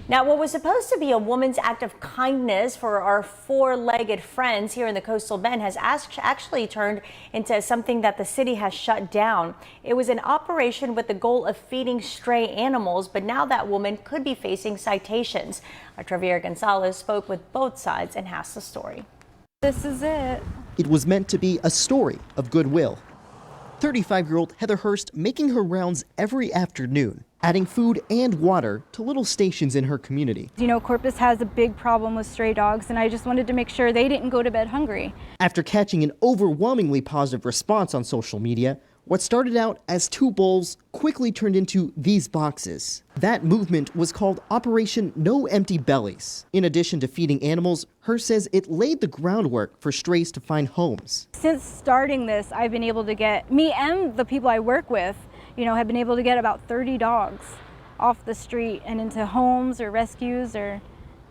Now, what was supposed to be a woman's act of kindness for our four-legged friends here in the coastal bend has actually turned into something that the city has shut down. It was an operation with the goal of feeding stray animals, but now that woman could be facing citations. Our Javier Gonzalez spoke with both sides and has the story. This is it. It was meant to be a story of goodwill. 35-year-old Heather Hurst making her rounds every afternoon, adding food and water to little stations in her community. You know, Corpus has a big problem with stray dogs, and I just wanted to make sure they didn't go to bed hungry. After catching an overwhelmingly positive response on social media, what started out as 2 bowls quickly turned into these boxes. That movement was called Operation No Empty Bellies. In addition to feeding animals, Hurst says it laid the groundwork for strays to find homes. Since starting this, I've been able to get, me and the people I work with, you know, have been able to get about 30 dogs off the street and into homes or rescues or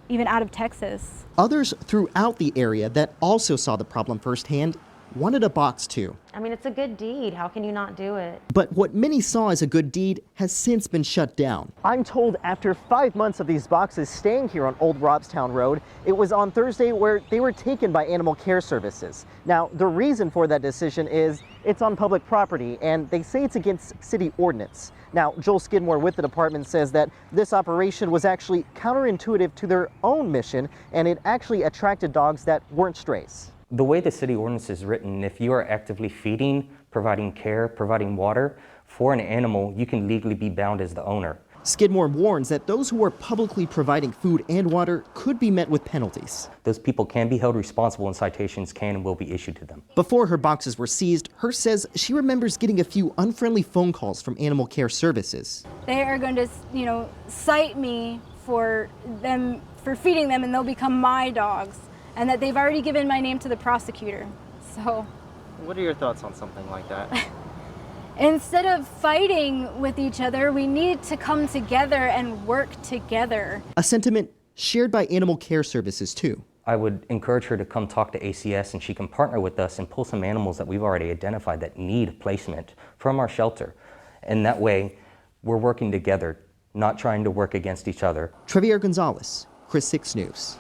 even out of Texas. Others throughout the area that also saw the problem firsthand wanted a box too. I mean, it's a good deed. How can you not do it? But what many saw as a good deed has since been shut down. I'm told after 5 months of these boxes staying here on Old Robstown Road, it was on Thursday where they were taken by Animal Care Services. Now, the reason for that decision is it's on public property, and they say it's against city ordinance. Now, Joel Skidmore with the department says that this operation was actually counterintuitive to their own mission, and it actually attracted dogs that weren't strays. The way the city ordinance is written, if you are actively feeding, providing care, providing water for an animal, you can legally be bound as the owner. Skidmore warns that those who are publicly providing food and water could be met with penalties. Those people can be held responsible and citations can and will be issued to them. Before her boxes were seized, Hurst says she remembers getting a few unfriendly phone calls from Animal Care Services. They are going to, cite me for feeding them, and they'll become my dogs. And that they've already given my name to the prosecutor. So, what are your thoughts on something like that? Instead of fighting with each other, we need to come together and work together. A sentiment shared by Animal Care Services too. I would encourage her to come talk to ACS, and she can partner with us and pull some animals that we've already identified that need placement from our shelter. And that way, we're working together, not trying to work against each other. Javier Gonzalez, Chris 6 News.